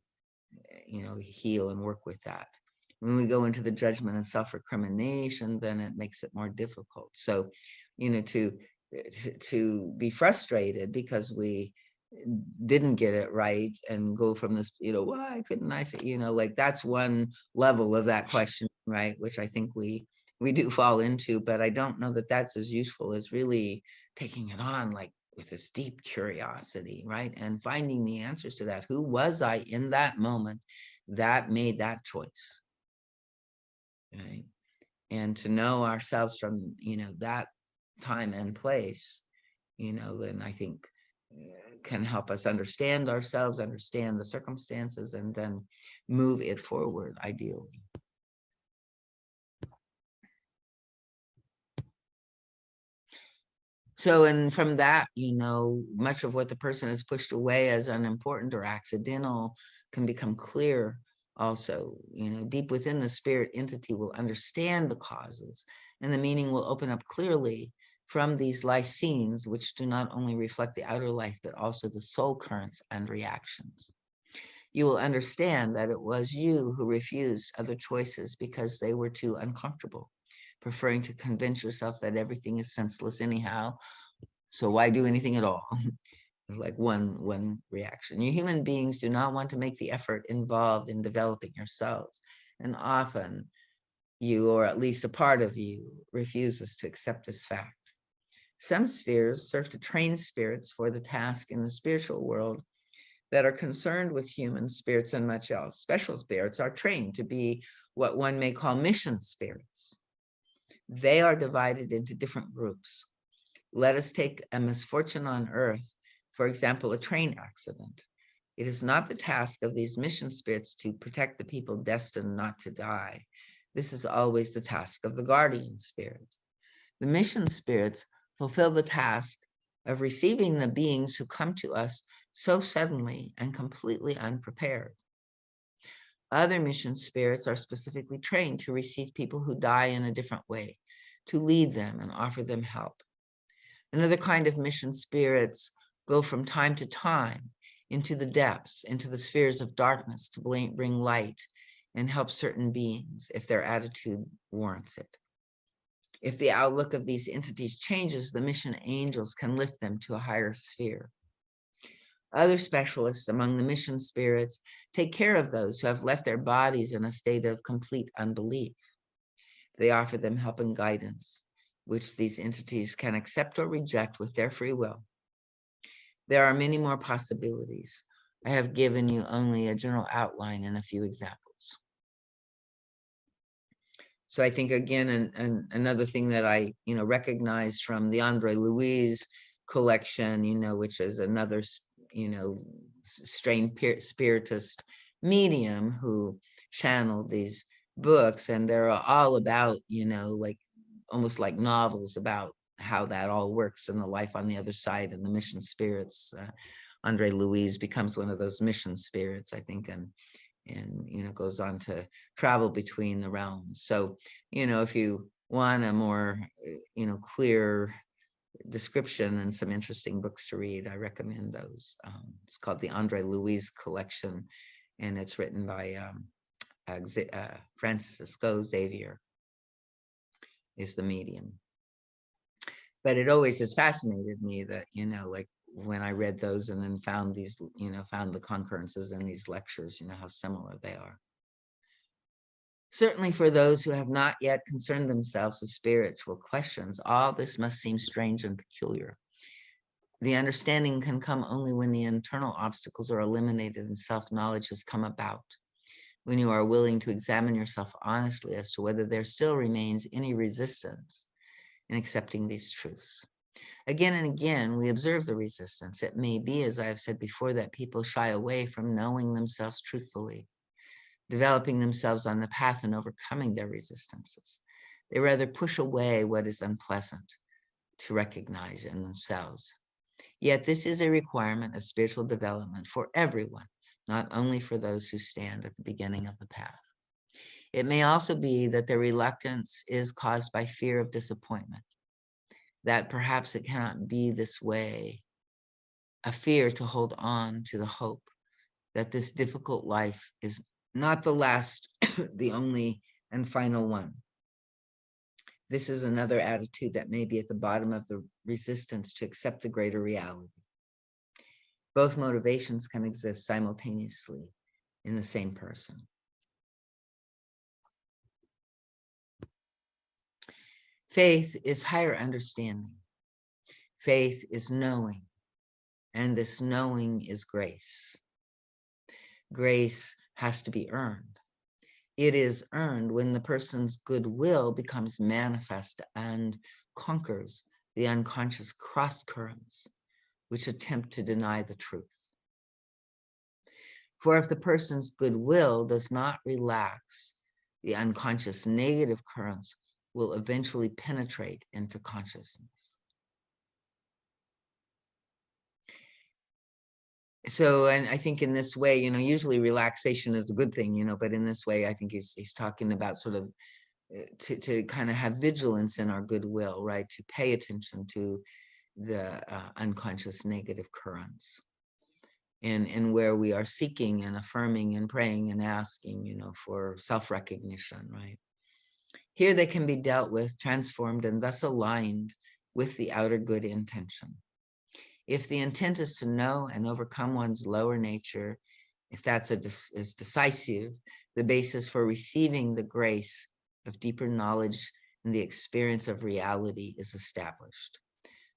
heal and work with that. When we go into the judgment and self-recrimination, then it makes it more difficult. So, to be frustrated because we didn't get it right, and go from this, why couldn't I say, like, that's one level of that question, right, which I think we do fall into. But I don't know that that's as useful as really taking it on, like, with this deep curiosity, right, and finding the answers to that. Who was I in that moment that made that choice, right? And to know ourselves from, that time and place, then I think can help us understand ourselves, understand the circumstances, and then move it forward, ideally. So, and from that, much of what the person has pushed away as unimportant or accidental can become clear also. Deep within, the spirit entity will understand the causes, and the meaning will open up clearly from these life scenes, which do not only reflect the outer life, but also the soul currents and reactions. You will understand that it was you who refused other choices because they were too uncomfortable, preferring to convince yourself that everything is senseless anyhow, so why do anything at all? Like one reaction. You human beings do not want to make the effort involved in developing yourselves, and often you, or at least a part of you, refuses to accept this fact. Some spheres serve to train spirits for the task in the spiritual world that are concerned with human spirits and much else. Special spirits are trained to be what one may call mission spirits. They are divided into different groups. Let us take a misfortune on earth, for example, a train accident. It is not the task of these mission spirits to protect the people destined not to die. This is always the task of the guardian spirit. The mission spirits fulfill the task of receiving the beings who come to us so suddenly and completely unprepared. Other mission spirits are specifically trained to receive people who die in a different way, to lead them and offer them help. Another kind of mission spirits go from time to time into the depths, into the spheres of darkness to bring light and help certain beings if their attitude warrants it. If the outlook of these entities changes, the mission angels can lift them to a higher sphere. Other specialists among the mission spirits take care of those who have left their bodies in a state of complete unbelief. They offer them help and guidance, which these entities can accept or reject with their free will. There are many more possibilities. I have given you only a general outline and a few examples. So I think, again, another thing that I, recognize from the Andre Louise collection, which is another, strange spiritist medium who channeled these books, and they're all about, like almost like novels about how that all works and the life on the other side and the mission spirits. Andre Louise becomes one of those mission spirits, I think, and goes on to travel between the realms. So, if you want a more, clear description and some interesting books to read, I recommend those. It's called the Andre Louise Collection, and it's written by Francisco Xavier is the medium. But it always has fascinated me that, like when I read those and then found these, found the concurrences in these lectures, how similar they are. Certainly for those who have not yet concerned themselves with spiritual questions, all this must seem strange and peculiar. The understanding can come only when the internal obstacles are eliminated and self-knowledge has come about. When you are willing to examine yourself honestly as to whether there still remains any resistance in accepting these truths. Again and again, we observe the resistance. It may be, as I have said before, that people shy away from knowing themselves truthfully, developing themselves on the path and overcoming their resistances. They rather push away what is unpleasant to recognize in themselves. Yet this is a requirement of spiritual development for everyone, not only for those who stand at the beginning of the path. It may also be that their reluctance is caused by fear of disappointment, that perhaps it cannot be this way, a fear to hold on to the hope that this difficult life is not the last, the only and final one. This is another attitude that may be at the bottom of the resistance to accept the greater reality. Both motivations can exist simultaneously in the same person. Faith is higher understanding. Faith is knowing, and this knowing is grace. Grace has to be earned. It is earned when the person's goodwill becomes manifest and conquers the unconscious cross currents which attempt to deny the truth. For if the person's goodwill does not relax, the unconscious negative currents will eventually penetrate into consciousness. So, and I think in this way, usually relaxation is a good thing, but in this way, I think he's talking about sort of to kind of have vigilance in our goodwill, right? To pay attention to the unconscious negative currents, and where we are seeking and affirming and praying and asking, for self-recognition, right? Here they can be dealt with, transformed, and thus aligned with the outer good intention. If the intent is to know and overcome one's lower nature, if that's is decisive, the basis for receiving the grace of deeper knowledge and the experience of reality is established.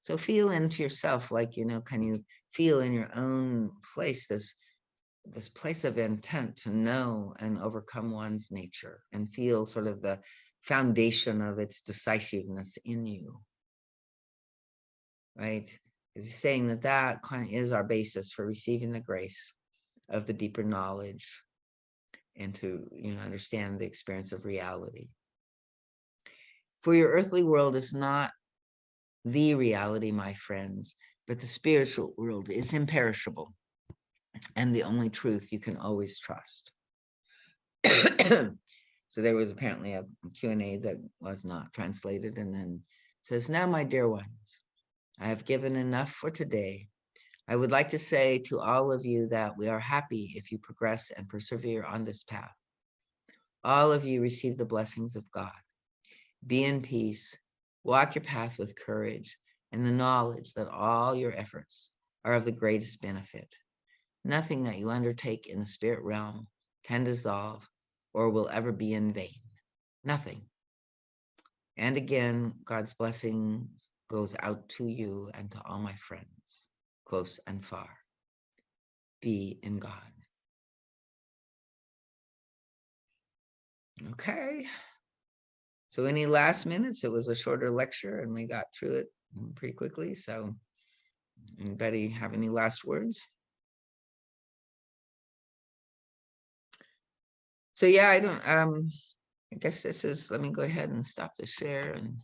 So feel into yourself, like, can you feel in your own place this place of intent to know and overcome one's nature, and feel sort of the foundation of its decisiveness in you, right? Because he's saying that kind of is our basis for receiving the grace of the deeper knowledge and to, understand the experience of reality. For your earthly world is not the reality, my friends, but the spiritual world is imperishable and the only truth you can always trust. So there was apparently a Q&A that was not translated, and then it says, now, my dear ones, I have given enough for today. I would like to say to all of you that we are happy if you progress and persevere on this path. All of you receive the blessings of God. Be in peace, walk your path with courage, and the knowledge that all your efforts are of the greatest benefit. Nothing that you undertake in the spirit realm can dissolve or will ever be in vain. Nothing. And again, God's blessings goes out to you and to all my friends, close and far. Be in God. Okay. So any last minutes? It was a shorter lecture and we got through it pretty quickly. So anybody have any last words? So yeah, I guess this is, let me go ahead and stop the share and